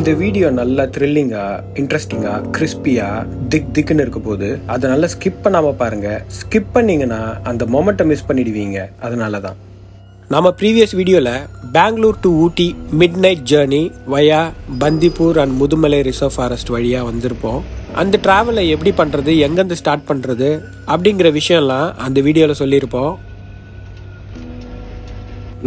இந்த வீடியோ நல்லா த்ரில்லிங்கா, இன்ட்ரெஸ்டிங்கா, கிறிஸ்பியா, திக்குன்னு இருக்க போது அதனால ஸ்கிப் பண்ணாம பாருங்க. ஸ்கிப் பண்ணீங்கன்னா அந்த மொமெண்ட்டை மிஸ் பண்ணிடுவீங்க. அதனாலதான் நம்ம ப்ரீவியஸ் வீடியோல Bangalore to Ooty midnight journey via Bandipur and Mudumalai reserve forest வழியா வந்திருப்போம். அந்த டிராவலை எப்படி பண்றது, எங்கேருந்து ஸ்டார்ட் பண்றது அப்படிங்கிற விஷயம்லாம் அந்த வீடியோல சொல்லியிருப்போம்.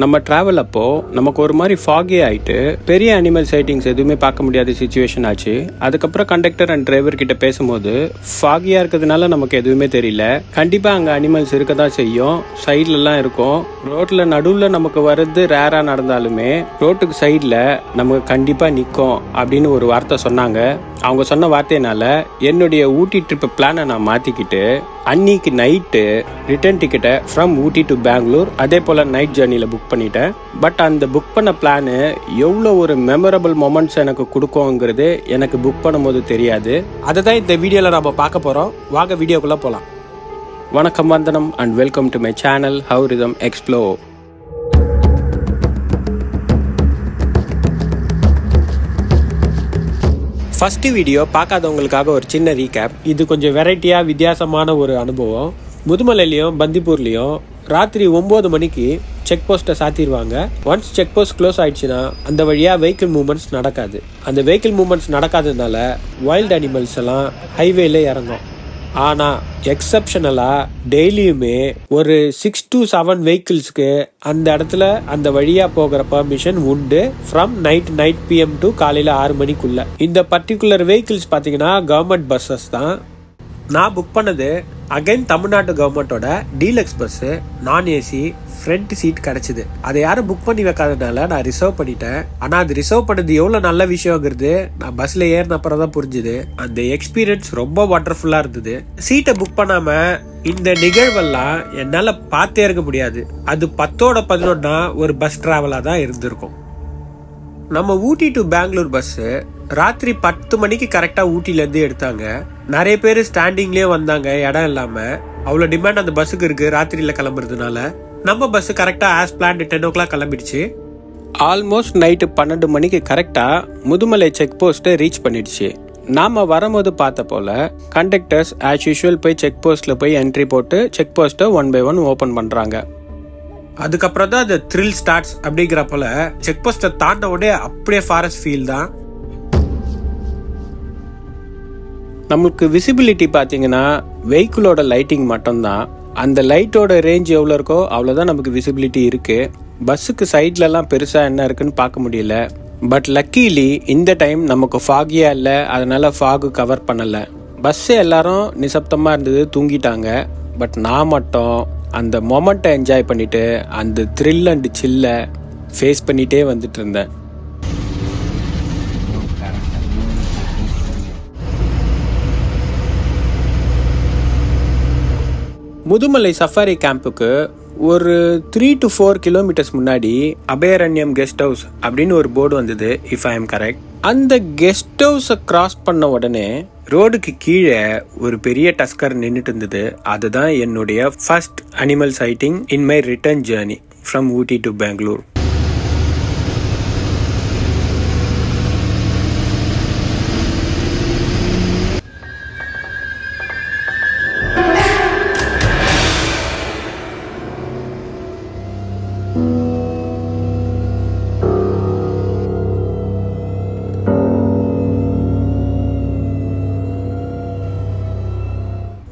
நம்ம டிராவல் அப்போ நமக்கு ஒரு மாதிரி ஃபாகி ஆயிட்டு பெரிய அனிமல் சைட்டிங்ஸ் எதுவுமே பார்க்க முடியாத சிச்சுவேஷன் ஆச்சு. அதுக்கப்புறம் கண்டக்டர் அண்ட் டிரைவர் கிட்ட பேசும்போது ஃபாகியா இருக்கிறதுனால நமக்கு எதுவுமே தெரியல. கண்டிப்பா அங்க அனிமல்ஸ் இருக்க தான் செய்யும், சைட்ல எல்லாம் இருக்கும். ரோட்ல நடுவுல நமக்கு வர்றது ரேரா நடந்தாலுமே ரோட்டுக்கு சைட்ல நமக்கு கண்டிப்பா நிற்கும் அப்படின்னு ஒரு வார்த்தை சொன்னாங்க. அவங்க சொன்ன வார்த்தையினால என்னுடைய ஊட்டி ட்ரிப் பிளானை நான் மாத்திக்கிட்டு அன்னைக்கு நைட்டு ரிட்டர்ன் டிக்கெட்டை ஃப்ரம் ஊட்டி டு பெங்களூர் அதே போல நைட் ஜேர்னில புக் பண்ணிட்டேன். பட் அந்த புக் பண்ண பிளானு எவ்வளோ ஒரு மெமரபிள் மொமெண்ட்ஸ் எனக்கு கொடுக்குங்கிறது எனக்கு புக் பண்ணும்போது தெரியாது. அதை தான் இந்த வீடியோவில் நம்ம பார்க்க போகிறோம். வாங்க வீடியோக்குள்ளே போகலாம். வணக்கம், வந்தனம் and welcome to my channel how rhythm explore. First video பார்க்காதவங்களுக்காக ஒரு சின்ன ரீகேப். இது கொஞ்சம் வெரைட்டியாக வித்தியாசமான ஒரு அனுபவம். முதுமலையிலையும் பந்திப்பூர்லேயும் ராத்திரி 9 மணிக்கு செக் போஸ்ட்டை சாத்திடுவாங்க. ஒன்ஸ் செக் போஸ்ட் க்ளோஸ் ஆயிடுச்சுன்னா அந்த வழியாக வெஹிக்கிள் மூவ்மெண்ட்ஸ் நடக்காது. அந்த வெஹிக்கிள் மூவ்மெண்ட்ஸ் நடக்காததுனால வைல்ட் அனிமல்ஸ் எல்லாம் ஹைவேல இறங்கும். ஆனால் எக்ஸப்ஷனலாக டெய்லியுமே ஒரு 6 to 7 வெஹிக்கிள்ஸ்க்கு அந்த இடத்துல அந்த வழியாக போகிற பர்மிஷன் உண்டு. ஃப்ரம் நைட் PM டு காலையில் 6 மணிக்குள்ள. இந்த பர்டிகுலர் வெஹிக்கிள்ஸ் பார்த்தீங்கன்னா கவர்மெண்ட் பஸ்ஸஸ் தான். நான் புக் பண்ணது அகைன் தமிழ்நாடு கவர்மெண்டோட டீலக்ஸ் பஸ்ஸு, நான் ஏசி, ஃப்ரண்ட் சீட் கிடச்சிது. அதை யாரும் புக் பண்ணி வைக்காதனால நான் ரிசர்வ் பண்ணிட்டேன். ஆனால் அது ரிசர்வ் பண்ணது எவ்வளோ நல்ல விஷயங்கிறது நான் பஸ்ஸில் ஏறின அப்புறம் தான் புரிஞ்சுது. அந்த எக்ஸ்பீரியன்ஸ் ரொம்ப வண்டர்ஃபுல்லாக இருந்தது. சீட்டை புக் பண்ணாமல் இந்த நிகழ்வெல்லாம் என்னால் பார்த்தே இருக்க முடியாது. அது 10ஓட 11 ஒரு பஸ் டிராவலாக தான் இருந்திருக்கும். நம்ம ஊட்டி டு பெங்களூர் பஸ்ஸு ராத்திரி 10 மணிக்கு கரெக்டாக ஊட்டிலேருந்து எடுத்தாங்க. நிறைய பேர் ஸ்டாண்டிங்லேயே வந்தாங்க, இடம் இல்லாமல். அவ்வளோ டிமாண்ட் அந்த பஸ்ஸுக்கு இருக்குது ராத்திரியில் கிளம்புறதுனால. நம்ம பஸ்ஸு கரெக்டாக ஆஸ் பிளான்டு 10 o'clock கிளம்பிடுச்சு. ஆல்மோஸ்ட் நைட்டு 12 மணிக்கு கரெக்டாக முதுமலை செக் போஸ்ட்டை ரீச் பண்ணிடுச்சு. நாம வரும்போது பார்த்த போல கண்டக்டர்ஸ் ஆஸ் யூஷுவல் போய் செக் போஸ்ட்டில் போய் என்ட்ரி போட்டு செக் போஸ்ட்டை 1 by 1 ஓப்பன் பண்ணுறாங்க. அதுக்கப்புறம் தான் அந்த த்ரில் ஸ்டார்ட்ஸ். அப்படிங்கிறப்போல செக் போஸ்ட்டை தாண்ட உடனே அப்படியே ஃபாரஸ்ட் ஃபீல் தான். நம்மளுக்கு விசிபிலிட்டி பார்த்தீங்கன்னா வெஹிக்கிளோட லைட்டிங் மட்டும்தான். அந்த லைட்டோட ரேஞ்ச் எவ்வளோ இருக்கோ அவ்வளோதான் நமக்கு விசிபிலிட்டி இருக்குது. பஸ்ஸுக்கு சைட்லலாம் பெருசாக என்ன இருக்குன்னு பார்க்க முடியல. பட் லக்கீலி இந்த டைம் நமக்கு ஃபாகியாக இல்லை, அதனால ஃபாகு கவர் பண்ணலை. பஸ்ஸு எல்லாரும் நிசப்தமாக இருந்தது, தூங்கிட்டாங்க. பட் நான் மட்டும் அந்த மொமெண்ட்டை என்ஜாய் பண்ணிட்டு அந்த த்ரில் அண்ட் சில்லை ஃபேஸ் பண்ணிகிட்டே வந்துட்டு இருந்தேன். முதுமலை சஃபாரி கேம்புக்கு ஒரு 3 to 4 கிலோமீட்டர்ஸ் முன்னாடி அபயரண்யம் கெஸ்ட் ஹவுஸ் அப்படின்னு ஒரு போர்டு வந்தது, இஃப் ஐ எம் கரெக்ட். அந்த கெஸ்ட் ஹவுஸை கிராஸ் பண்ண உடனே ரோடுக்கு கீழே ஒரு பெரிய டஸ்கர் நின்றுட்டு இருந்தது. அதுதான் என்னுடைய first animal sighting in my return journey from Ooty to Bangalore.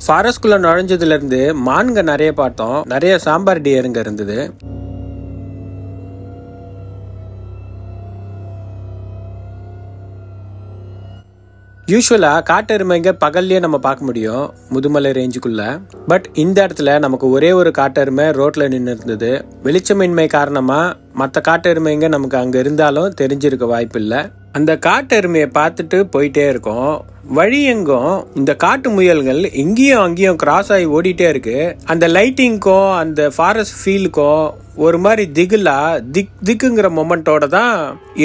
ஃபாரஸ்ட்குள்ள நுழைஞ்சதுல இருந்து மான்க நிறைய பார்த்தோம். நிறைய சாம்பார் டியருங்க இருந்தது. யூஸ்வலா காட்டெருமைங்க பகல்லையே நம்ம பார்க்க முடியும் முதுமலை ரேஞ்சுக்குள்ள. பட் இந்த இடத்துல நமக்கு ஒரே ஒரு காட்டெருமை ரோட்ல நின்று இருந்தது. வெளிச்சமின்மை காரணமா மற்ற காட்டெருமைங்க நமக்கு அங்க இருந்தாலும் தெரிஞ்சிருக்க வாய்ப்பு இல்லை. அந்த காட்டெருமையை பார்த்துட்டு போயிட்டே இருக்கோம். வழி எங்கும் இந்த காட்டு முயல்கள் இங்கேயும் அங்கேயும் கிராஸ் ஆகி ஓடிட்டே இருக்கு. அந்த லைட்டிங்க்கும் அந்த ஃபாரஸ்ட் ஃபீலுக்கும் ஒரு மாதிரி திக்குங்கிற மொமெண்டோட தான்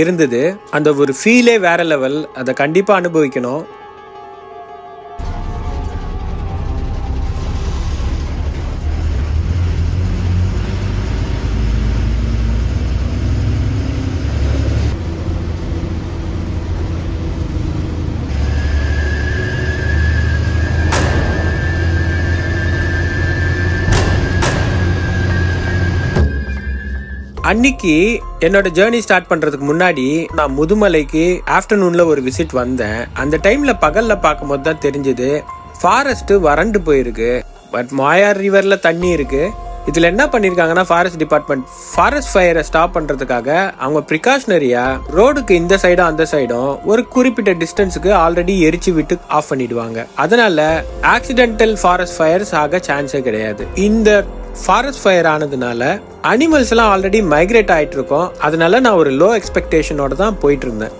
இருந்தது. அந்த ஒரு ஃபீலே வேற லெவல். அதை கண்டிப்பா அனுபவிக்கணும். அன்னைக்கு என்னோட ஜேர்னி ஸ்டார்ட் பண்றதுக்கு முன்னாடி நான் முதுமலைக்கு ஆஃப்டர்நூன்ல ஒரு விசிட் வந்தேன். அந்த டைம்ல பகல்ல பார்க்கும்போது தான் தெரிஞ்சது ஃபாரஸ்ட் வறண்டு போயிருக்கு. பட் மாயார் ரிவர்ல தண்ணி இருக்கு. இதுல என்ன பண்ணிருக்காங்கன்னா ஃபாரஸ்ட் டிபார்ட்மெண்ட் ஃபாரஸ்ட் ஃபயரை ஸ்டாப் பண்றதுக்காக அவங்க ப்ரிகாஷனரியா ரோடுக்கு இந்த சைடும் அந்த சைடும் ஒரு குறிப்பிட்ட டிஸ்டன்ஸுக்கு ஆல்ரெடி எரிச்சு விட்டு ஆஃப் பண்ணிடுவாங்க. அதனால ஆக்சிடென்டல் ஃபாரஸ்ட் ஃபயர்ஸ் ஆக சான்ஸே கிடையாது. இந்த ஃபாரஸ்ட் ஃபயர் ஆனதுனால அனிமல்ஸ் எல்லாம் ஆல்ரெடி மைக்ரேட் ஆயிட்டு இருக்கோம். அதனால நான் ஒரு லோ எக்ஸ்பெக்டேஷனோட தான் போயிட்டு இருந்தேன்.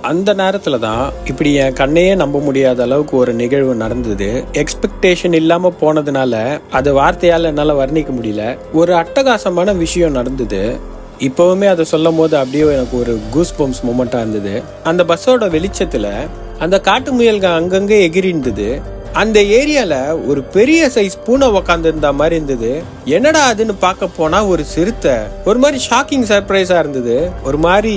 அந்த நேரத்துல தான் இப்படி என் கண்ணையே நம்ப முடியாத அளவுக்கு ஒரு நிகழ்வு நடந்தது. எக்ஸ்பெக்டேஷன் இல்லாம போனதுனால அது வார்த்தையால என்னால வர்ணிக்க முடியல. ஒரு அட்டகாசமான விஷயம் நடந்தது. இப்பவுமே அதை சொல்லும் போது அப்படியே எனக்கு ஒரு கூஸ் பம்ப்ஸ் மொமெண்டா இருந்தது. அந்த பஸ்ஸோட வெளிச்சத்துல அந்த காட்டு முயல்கள் அங்கங்க எகிரி இருந்தது. அந்த ஏரியால ஒரு பெரிய சைஸ் பூனை உக்காந்து இருந்த மாதிரி இருந்தது. என்னடா அதுன்னு பார்க்க போனா ஒரு சிறுத்தை. ஒரு மாதிரி ஷாக்கிங் சர்ப்ரைஸா இருந்தது. ஒரு மாதிரி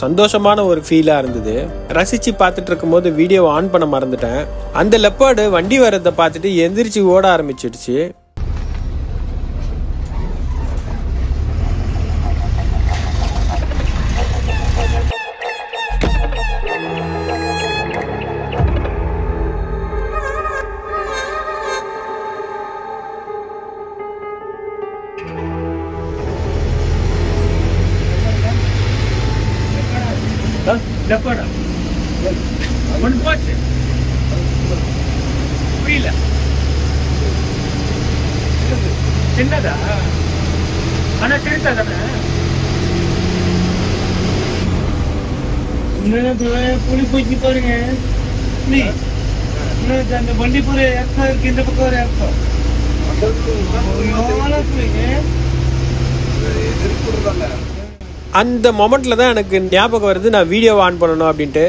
சந்தோஷமான ஒரு ஃபீலா இருந்தது. ரசிச்சு பார்த்துட்டு இருக்கும் போது வீடியோ ஆன் பண்ண மறந்துட்டேன். அந்த லெப்பர்டு வண்டி வரதை பார்த்துட்டு எந்திரிச்சு ஓட ஆரம்பிச்சிடுச்சு. புரியல சின்னதா ஆனா சிறுத்தா தானே புலி போய்க்கு பாருங்க. அந்த வண்டிப்பூர் ஏற்றம் இருக்கு. இந்த பக்கம் ஒரு ஏற்றம் அந்த மொமெண்ட்ல தான் எனக்கு ஞாபகம் வருது நான் வீடியோவை ஆன் பண்ணணும் அப்படின்ட்டு.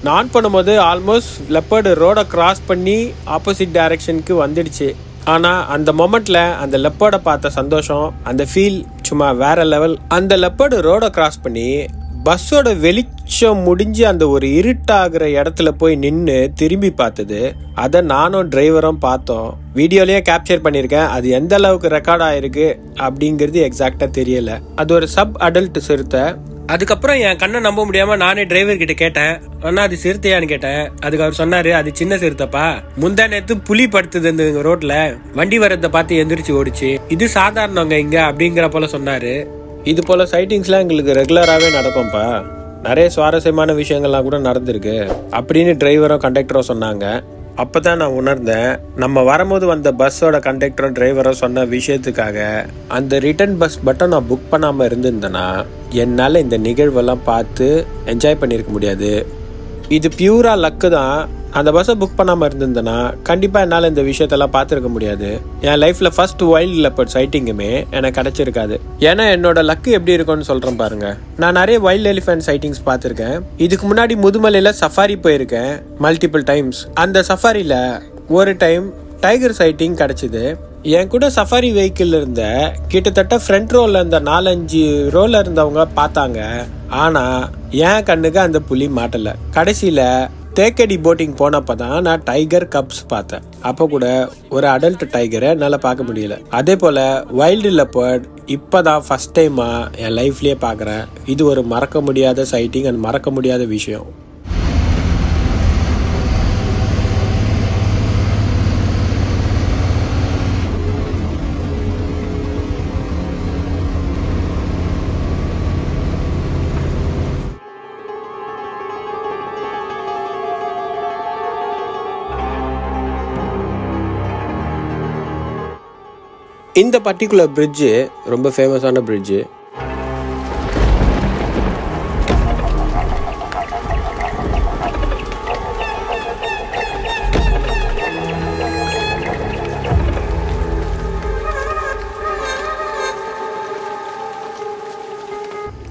நான் ஆன் பண்ணும்போது ஆல்மோஸ்ட் லெப்பர்டு ரோட கிராஸ் பண்ணி ஆப்போசிட் டைரக்ஷனுக்கு வந்துடுச்சு. ஆனா அந்த மொமெண்ட்ல அந்த லெப்பர்டை பார்த்த சந்தோஷம், அந்த ஃபீல் சும்மா வேற லெவல். அந்த லெப்பர்டு ரோட கிராஸ் பண்ணி பஸ்ஸோட வெளிச்சம் முடிஞ்சு அந்த ஒரு இருட்டாகிற இடத்துல போய் நின்று திரும்பி பார்த்தது. அதை நானும் டிரைவரும் பார்த்தோம். வீடியோலயே கேப்சர் பண்ணியிருக்கேன். அது எந்த அளவுக்கு ரெக்கார்ட் ஆயிருக்கு அப்படிங்கிறது எக்ஸாக்டா தெரியல. அது ஒரு சப் அடல்ட் சிறுத்தை. அதுக்கப்புறம் என் கண்ணை நம்ப முடியாம நானே டிரைவர் கிட்ட கேட்டேன், அண்ணா அது சிறுத்தையான்னு கேட்டேன். அதுக்கு அவர் சொன்னாரு, அது சின்ன சிறுத்தைப்பா, முந்தா நேரத்து புலி படுத்துது இந்த ரோட்ல, வண்டி வரதை பார்த்து எந்திரிச்சு ஓடிச்சு, இது சாதாரணங்க இங்க அப்படிங்கிற போல சொன்னாரு. இது போல சைட்டிங்ஸ்லாம் எங்களுக்கு ரெகுலராகவே நடக்கும்ப்பா, நிறைய சுவாரஸ்யமான விஷயங்கள்லாம் கூட நடந்திருக்கு அப்படின்னு டிரைவரும் கண்டக்டரும் சொன்னாங்க. அப்பதான் நான் உணர்ந்தேன், நம்ம வரும்போது வந்த பஸ்ஸோட கண்டக்டரும் டிரைவரும் சொன்ன விஷயத்துக்காக அந்த ரிட்டர்ன் பஸ் மட்டும் நான் புக் பண்ணாம இருந்திருந்தேன்னா என்னால் இந்த நிகழ்வெல்லாம் பார்த்து என்ஜாய் பண்ணியிருக்க முடியாது. இது பியூரா லக்கு தான். அந்த பஸ்ஸை புக் பண்ணாமல் இருந்திருந்தேன்னா கண்டிப்பாக என்னால் இந்த விஷயத்தெல்லாம் பார்த்துருக்க முடியாது. என் லைஃப்பில் ஃபர்ஸ்ட் வைல்ட் லெப்பர்ட் சைட்டிங்குமே எனக்கு கிடச்சிருக்காது. ஏன்னா என்னோட லக்கு எப்படி இருக்கும்னு சொல்கிறேன் பாருங்க. நான் நிறைய வைல்ட் எலிஃபென்ட் சைட்டிங்ஸ் பார்த்துருக்கேன். இதுக்கு முன்னாடி முதுமலையில் சஃபாரி போயிருக்கேன் மல்டிபிள் டைம்ஸ். அந்த சஃபாரியில் ஒரு டைம் டைகர் சைட்டிங் கிடச்சிது. என் கூட சஃபாரி வெஹிக்கிள் இருந்த கிட்டத்தட்ட ஃப்ரண்ட் ரோல இருந்த 4-5 ரோல இருந்தவங்க பார்த்தாங்க. ஆனா என் கண்ணுக்கு அந்த புலி மாட்டல. கடைசியில தேக்கடி போட்டிங் போனப்பதான் நான் டைகர் கப்ஸ் பார்த்தேன். அப்ப கூட ஒரு அடல்ட் டைகரை என்னால பார்க்க முடியல. அதே போல வைல்டு லெப்பர்ட் இப்பதான் ஃபர்ஸ்ட் டைமா என் லைஃப்லயே பாக்குறேன். இது ஒரு மறக்க முடியாத சைட்டிங் அண்ட் மறக்க முடியாத விஷயம். இந்த பர்டிகுலர் பிரிட்ஜு ரொம்ப ஃபேமஸான பிரிட்ஜு.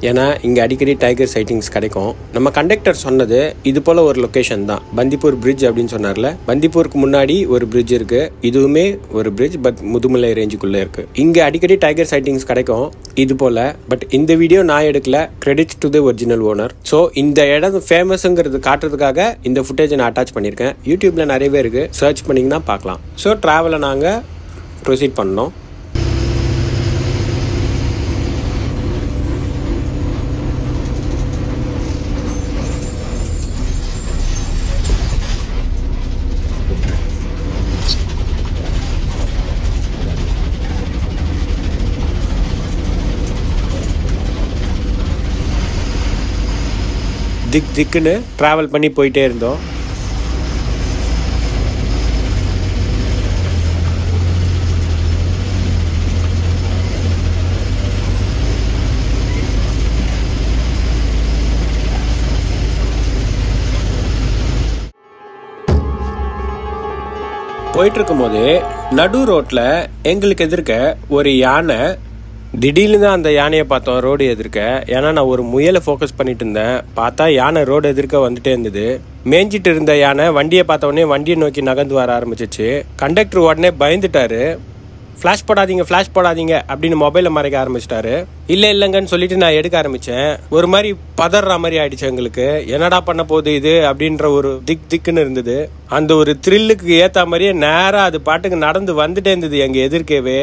ஏன்னா இங்கே அடிக்கடி டைகர் சைட்டிங்ஸ் கிடைக்கும். நம்ம கண்டக்டர் சொன்னது இது போல ஒரு லொக்கேஷன் தான், பந்திப்பூர் பிரிட்ஜ் அப்படின்னு சொன்னார்ல. பந்திப்பூருக்கு முன்னாடி ஒரு பிரிட்ஜ் இருக்கு, இதுவுமே ஒரு பிரிட்ஜ், பட் முதுமலை ரேஞ்சுக்குள்ள இருக்கு. இங்கே அடிக்கடி டைகர் சைட்டிங்ஸ் கிடைக்கும் இது போல. பட் இந்த வீடியோ நான் எடுக்கல, credits to the original owner. So இந்த இடம் ஃபேமஸ்ங்கிறது காட்டுறதுக்காக இந்த ஃபுட்டேஜை நான் அட்டாச் பண்ணியிருக்கேன். யூடியூப்ல நிறையவே இருக்கு, சர்ச் பண்ணிங்கன்னா பார்க்கலாம். ஸோ ட்ராவலை நாங்கள் ப்ரொசீட் பண்ணோம். திக் திக்குன்னு ட்ராவல் பண்ணி போயிட்டே இருந்தோம். போயிட்டு இருக்கும் போது நடு ரோட்ல எங்களுக்கு எதிர்க்க ஒரு யானை. திடீர்னு தான் அந்த யானையை பார்த்தோம் ரோடு எதிர்க்க. ஏன்னா நான் ஒரு முயலை ஃபோக்கஸ் பண்ணிட்டு இருந்தேன். பார்த்தா யானை ரோடு எதிர்க்க வந்துட்டே இருந்தது. மேய்ஞ்சிட்டு இருந்த யானை வண்டியை பார்த்த உடனே வண்டியை நோக்கி நகர்ந்து வர ஆரம்பிச்சிச்சு. கண்டக்டர் உடனே பயந்துட்டாரு. ஃப்ளாஷ் போடாதீங்க அப்படின்னு மொபைலை மறைக்க ஆரம்பிச்சிட்டாரு. இல்லைங்கன்னு சொல்லிட்டு நான் எடுக்க ஆரம்பிச்சேன். ஒரு மாதிரி பதற மாதிரி ஆயிடுச்சு எங்களுக்கு. என்னடா பண்ண போகுது இது அப்படின்ற ஒரு திக்குன்னு இருந்தது. அந்த ஒரு த்ரில்லுக்கு ஏத்த மாதிரியே நேரா அது பாட்டுக்கு நடந்து வந்துட்டே இருந்தது எங்க எதிர்க்கவே.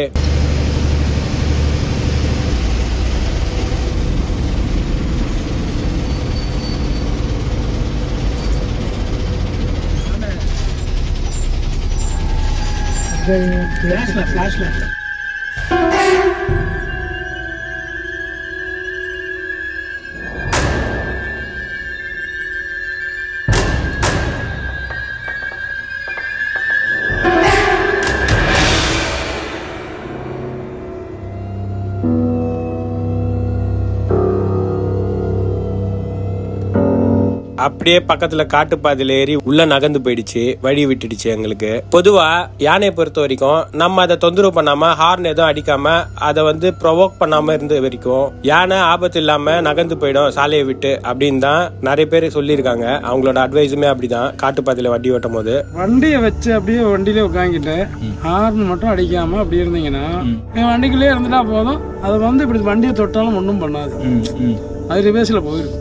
Flashlight. அப்படியே பக்கத்துல காட்டுப்பாதையில ஏறி உள்ள நகர்ந்து போயிடுச்சு. வழி விட்டுடுச்சு எங்களுக்கு. பொதுவா யானையை பொறுத்த வரைக்கும் நம்ம அதை தொந்தரவு பண்ணாம ஹார்ன் எதுவும் அடிக்காம அதை ப்ரொவோக் பண்ணாம இருந்த வரைக்கும் யானை ஆபத்து இல்லாம நகர்ந்து போயிடும் சாலையை விட்டு அப்படின்னு தான் நிறைய பேர் சொல்லியிருக்காங்க. அவங்களோட அட்வைஸுமே அப்படிதான். காட்டுப்பாதையில வண்டி ஓட்டும் போது வண்டியை வச்சு அப்படியே வண்டியிலே உட்காந்துட்டு ஹார்ன் மட்டும் அடிக்காம அப்படி இருந்தீங்கன்னா வண்டிக்குள்ளே இருந்துட்டா போதும். அது இப்படி வண்டியை தொட்டாலும் ஒன்றும் பண்ணாது. அது ரிவேர்ஸ்ல போயிடும்.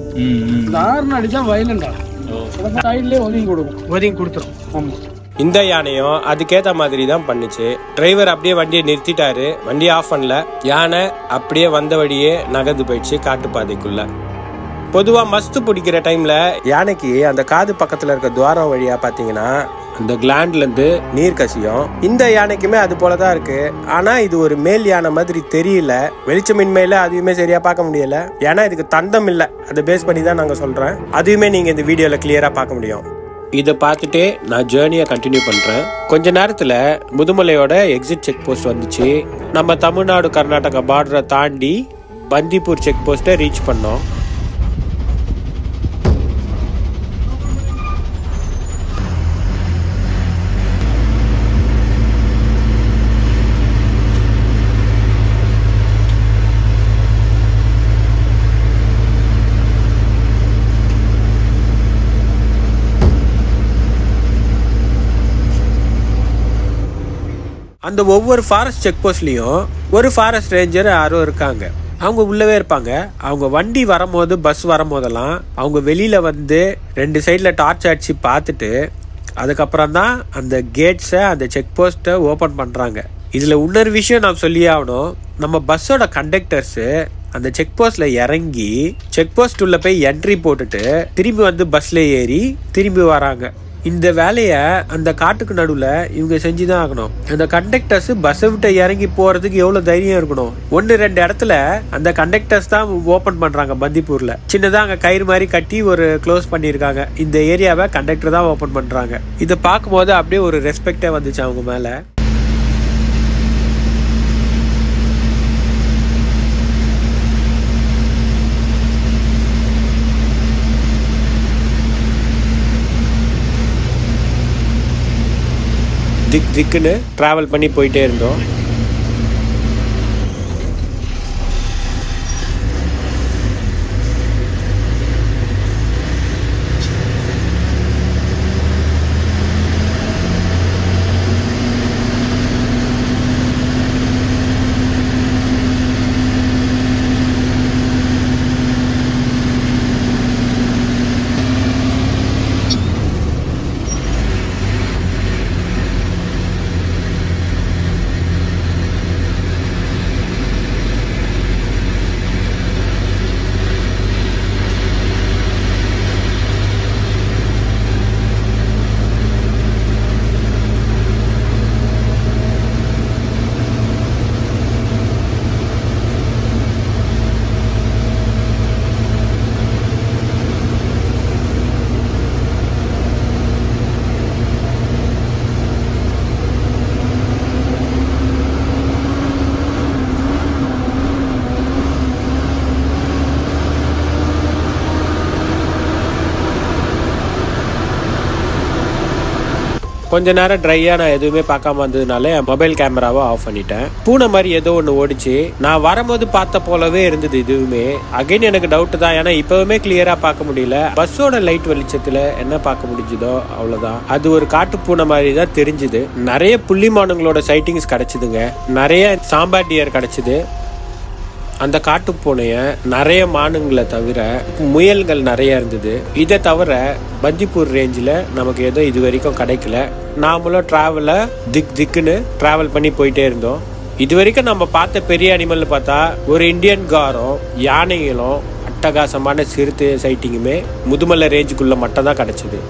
இந்த ஹார்ன் அடிச்சா வயலண்டா சைட்லயே ஒதுங்கி கொடுத்துரும். ஆமா, இந்த யானையும் அதுக்கேத்த மாதிரி தான் பண்ணுச்சு. டிரைவர் அப்படியே வண்டியை நிறுத்திட்டாரு. வண்டியை ஆஃப் பண்ணல. யானை அப்படியே வந்த வழியே நகர்ந்து போயிடுச்சு காட்டுப்பாதைக்குள்ள. பொதுவா மஸ்து பிடிக்கிற டைம்ல யானைக்கு அந்த காது பக்கத்துல இருக்க துவாரம் வழியா பாத்தீங்கன்னா அந்த கிளாண்ட்ல இருந்து நீர் கசியும். இந்த யானைக்குமே அது போலதான் இருக்கு. ஆனா இது ஒரு மேல் யானை மாதிரி தெரியல. வெளிச்சமின்மையில அதையுமே சரியா பார்க்க முடியல. ஏன்னா இதுக்கு தந்தம் இல்ல. அதை பேஸ் பண்ணி தான் நாங்க சொல்றேன். அதையுமே நீங்க இந்த வீடியோல கிளியரா பார்க்க முடியும். இதை பார்த்துட்டே நான் ஜேர்னியை கண்டினியூ பண்றேன். கொஞ்ச நேரத்துல முதுமலையோட எக்ஸிட் செக் போஸ்ட் வந்துச்சு. நம்ம தமிழ்நாடு கர்நாடகா பார்டரை தாண்டி பந்திப்பூர் செக் போஸ்ட்டை ரீச் பண்ணோம். அந்த ஒவ்வொரு ஃபாரஸ்ட் செக் போஸ்ட்லயும் ஒரு ஃபாரஸ்ட் ரேஞ்சர் யாரும் இருக்காங்க. அவங்க உள்ளவே இருப்பாங்க. அவங்க வண்டி வரும்போது பஸ் வரும்போதெல்லாம் அவங்க வெளியில 2 சைட்ல டார்ச் அடிச்சு பார்த்துட்டு அதுக்கப்புறம் தான் அந்த கேட்ஸை அந்த செக் போஸ்ட்டை ஓபன் பண்றாங்க. இதுல இன்னொரு விஷயம் நான் சொல்லியே ஆகணும். நம்ம பஸ்ஸோட கண்டக்டர்ஸ் அந்த செக் போஸ்ட்ல இறங்கி செக் போஸ்ட் உள்ள போய் என்ட்ரி போட்டுட்டு திரும்பி பஸ்ல ஏறி திரும்பி வராங்க. இந்த வேலைய அந்த காட்டுக்கு நடுவுல இவங்க செஞ்சுதான் ஆகணும். அந்த கண்டக்டர்ஸ் பஸ்ஸை விட்டு இறங்கி போறதுக்கு எவ்வளவு தைரியம் இருக்கணும். 1-2 இடத்துல அந்த கண்டக்டர்ஸ் தான் ஓபன் பண்றாங்க. பந்திப்பூர்ல சின்னதா அங்க கயிறு மாதிரி கட்டி ஒரு க்ளோஸ் பண்ணிருக்காங்க. இந்த ஏரியாவை கண்டக்டர் தான் ஓபன் பண்றாங்க. இதை பார்க்கும்போது அப்படியே ஒரு ரெஸ்பெக்டே வந்துச்சு அவங்க மேல. திக்குன்னு டிராவல் பண்ணி போயிட்டே இருந்தோம். கொஞ்ச நேரம் ட்ரையா நான் எதுவுமே பார்க்காம வந்ததுனால மொபைல் கேமராவை ஆஃப் பண்ணிட்டேன். பூனை மாதிரி ஏதோ ஒன்று ஓடிச்சு. நான் வரும்போது பார்த்த போலவே இருந்தது இதுவுமே. அகைன் எனக்கு டவுட் தான், ஏன்னா இப்பவுமே கிளியரா பார்க்க முடியல. பஸ்ஸோட லைட் வெளிச்சத்துல என்ன பார்க்க முடிஞ்சதோ அவ்வளவுதான். அது ஒரு காட்டு பூனை மாதிரி தான் தெரிஞ்சுது. நிறைய புள்ளிமானுங்களோட சைட்டிங்ஸ் கிடைச்சதுங்க. நிறைய சாம்பார் டியர் கிடைச்சது. அந்த காட்டு பூனைய நிறைய மானுங்களை தவிர முயல்கள் நிறைய இருந்தது. இதை தவிர பந்திப்பூர் ரேஞ்சில் நமக்கு எதுவும் இது வரைக்கும் கிடைக்கல. நாமளும் டிராவலை திக்குன்னு டிராவல் பண்ணி போயிட்டே இருந்தோம். இது வரைக்கும் நம்ம பார்த்த பெரிய அனிமல் பார்த்தா ஒரு இந்தியன் காரும் யானைகளும் அட்டகாசமான சிறுத்தை சைட்டிங்குமே முதுமலை ரேஞ்சுக்குள்ள மட்டும் தான் கிடைச்சது.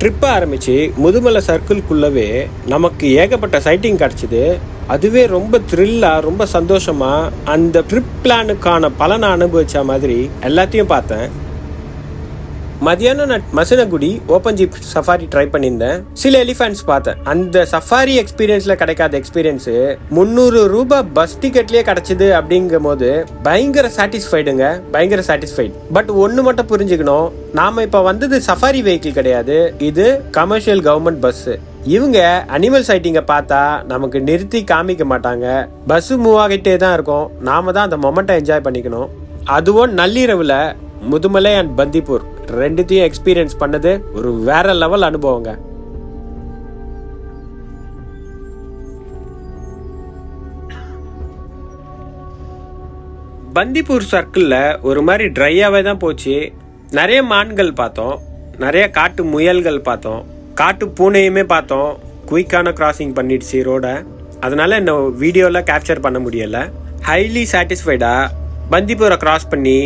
ட்ரிப் ஆரம்பிச்சு முதுமலை சர்க்கிள்குள்ளவே நமக்கு ஏகப்பட்ட சைட்டிங் கிடைச்சிது. அதுவே ரொம்ப த்ரில்லா, ரொம்ப சந்தோஷமா அந்த ட்ரிப் பிளானுக்கான பலனை அனுபவிச்ச மாதிரி எல்லாத்தையும் பார்த்தேன். மதியானம் நான் Masinagudi open jeep safari try பண்ணியிருந்தேன். சில எலிஃபென்ட்ஸ் பார்த்தேன். அந்த சஃபாரி எக்ஸ்பீரியன்ஸ்ல கிடைக்காத எக்ஸ்பீரியன்ஸ் 300 ரூபாய் பஸ் டிக்கெட்லயே கிடைச்சது. அப்படிங்கும் போது பயங்கர சாட்டிஸ்ஃபைடுங்க, பயங்கர சாட்டிஸ்ஃபைடு. பட் ஒன்னு மட்டும் புரிஞ்சுக்கணும், நாம இப்ப வந்தது சஃபாரி வெஹிக்கிள் கிடையாது, இது கமர்ஷியல் கவர்மெண்ட் பஸ். இவங்க அனிமல் சைட்டிங்க பார்த்தா நமக்கு நிறுத்தி காமிக்க மாட்டாங்க. பஸ் மூவ் ஆகிட்டே தான் இருக்கும். நாம தான் அந்த மொமெண்ட்டை என்ஜாய் பண்ணிக்கணும். அதுவும் நள்ளிரவுல முதுமலை அண்ட் பந்திப்பூர் ரெண்டுத்தையும் எக்ஸ்பீரியன்ஸ் பண்ணது ஒரு வேற லெவல் அனுபவங்க. பந்திப்பூர் சர்க்கிள்ல ஒரு மாதிரி ட்ரையாவே தான் போச்சு. நிறைய மான்கள் பார்த்தோம், நிறைய காட்டு முயல்கள் பார்த்தோம், காட்டு பூனையுமே பார்த்தோம். குயிக்கான கிராசிங் பண்ணிடுச்சு ரோட, அதனால இந்த வீடியோல கேப்சர் பண்ண முடியல. ஹைலி சாட்டிஸ்ஃபைடா பந்திப்பூரை கிராஸ் பண்ணி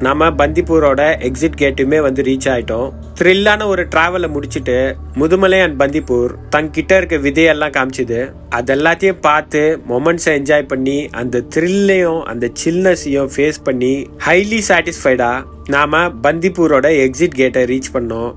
நம்ம பந்திப்பூரோட எக்ஸிட் கேட்டுமே வந்து ரீச் ஆயிட்டோம். த்ரில்லான ஒரு டிராவலை முடிச்சுட்டு முதுமலை அண்ட் பந்திப்பூர் தங்கிட்ட இருக்க விதையெல்லாம் காமிச்சுது. அதெல்லாத்தையும் பார்த்து மொமெண்ட்ஸை என்ஜாய் பண்ணி அந்த த்ரில்லையும் அந்த சில்னஸையும் ஃபேஸ் பண்ணி ஹைலி சாட்டிஸ்ஃபைடா நாம பந்திப்பூரோட எக்ஸிட் கேட்டை ரீச் பண்ணோம்.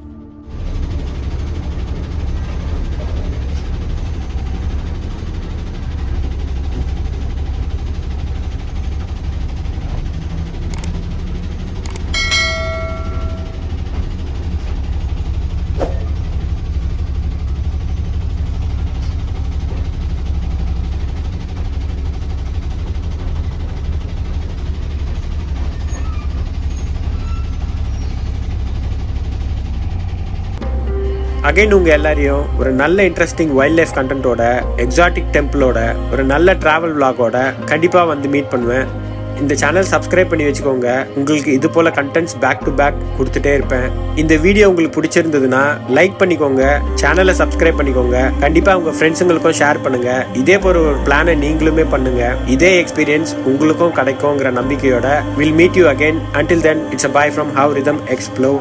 அகைன் உங்க எல்லாரையும் ஒரு நல்ல இன்ட்ரெஸ்டிங் வைல்ட் லைஃப் கண்டென்ட்டோட, எக்ஸாட்டிக் டெம்பிளோட, ஒரு நல்ல டிராவல் விளாகோட கண்டிப்பா வந்து மீட் பண்ணுவேன். இந்த சேனல் சப்ஸ்கிரைப் பண்ணி வச்சுக்கோங்க. உங்களுக்கு இது போல கண்டென்ட்ஸ் பேக் டு பேக் கொடுத்துட்டே இருப்பேன். இந்த வீடியோ உங்களுக்கு பிடிச்சிருந்ததுன்னா லைக் பண்ணிக்கோங்க, சேனலை சப்ஸ்கிரைப் பண்ணிக்கோங்க. கண்டிப்பா உங்க ஃப்ரெண்ட்ஸுங்களுக்கும் ஷேர் பண்ணுங்க. இதே போல ஒரு பிளானை நீங்களுமே பண்ணுங்க. இதே எக்ஸ்பீரியன்ஸ் உங்களுக்கும் கிடைக்குங்கிற நம்பிக்கையோட will meet you again. Until then, it's a bye from How Rhythm Explore.